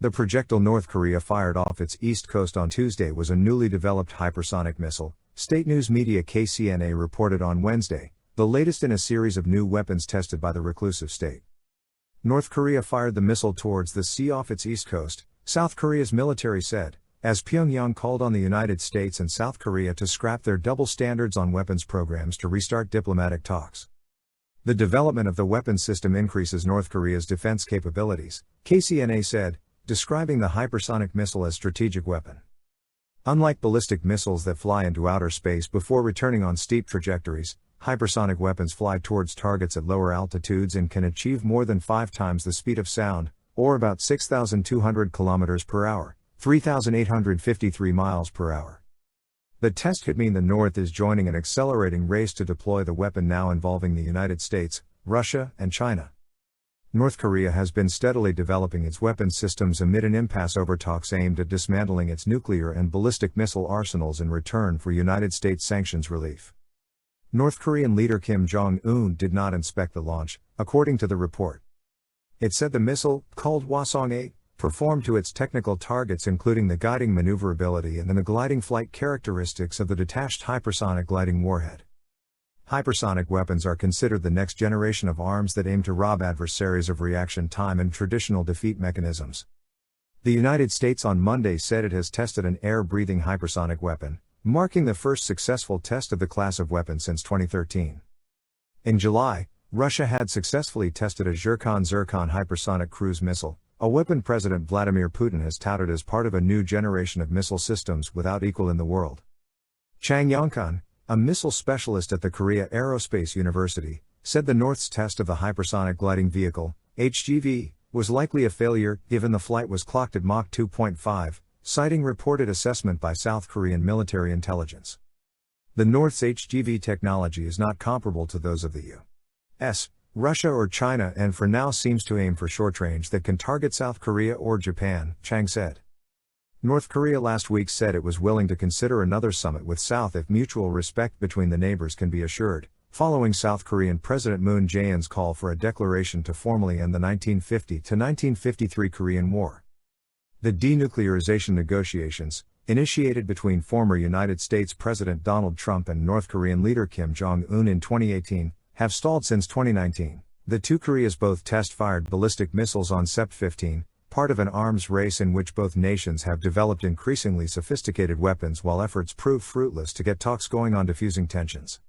The projectile North Korea fired off its east coast on Tuesday was a newly developed hypersonic missile, state news media KCNA reported on Wednesday, the latest in a series of new weapons tested by the reclusive state. North Korea fired the missile towards the sea off its east coast, South Korea's military said, as Pyongyang called on the United States and South Korea to scrap their double standards on weapons programs to restart diplomatic talks. The development of the weapons system increases North Korea's defense capabilities, KCNA said, describing the hypersonic missile as strategic weapon. Unlike ballistic missiles that fly into outer space before returning on steep trajectories, hypersonic weapons fly towards targets at lower altitudes and can achieve more than 5 times the speed of sound, or about 6,200 km per hour, 3,853 miles per hour. The test could mean the North is joining an accelerating race to deploy the weapon now involving the United States, Russia, and China. North Korea has been steadily developing its weapons systems amid an impasse over talks aimed at dismantling its nuclear and ballistic missile arsenals in return for United States sanctions relief. North Korean leader Kim Jong-un did not inspect the launch, according to the report. It said the missile, called Hwasong-8, performed to its technical targets including the guiding maneuverability and the gliding flight characteristics of the detached hypersonic gliding warhead. Hypersonic weapons are considered the next generation of arms that aim to rob adversaries of reaction time and traditional defeat mechanisms. The United States on Monday said it has tested an air-breathing hypersonic weapon, marking the first successful test of the class of weapon since 2013. In July, Russia had successfully tested a Zircon hypersonic cruise missile, a weapon President Vladimir Putin has touted as part of a new generation of missile systems without equal in the world. Chang Yongkun, a missile specialist at the Korea Aerospace University, said the North's test of the hypersonic gliding vehicle, HGV, was likely a failure given the flight was clocked at Mach 2.5, citing reported assessment by South Korean military intelligence. The North's HGV technology is not comparable to those of the U.S., Russia or China and for now seems to aim for short range that can target South Korea or Japan, Chang said. North Korea last week said it was willing to consider another summit with South if mutual respect between the neighbors can be assured, following South Korean President Moon Jae-in's call for a declaration to formally end the 1950-1953 Korean War. The denuclearization negotiations, initiated between former United States President Donald Trump and North Korean leader Kim Jong-un in 2018, have stalled since 2019. The two Koreas both test-fired ballistic missiles on Sept 15, part of an arms race in which both nations have developed increasingly sophisticated weapons while efforts prove fruitless to get talks going on diffusing tensions.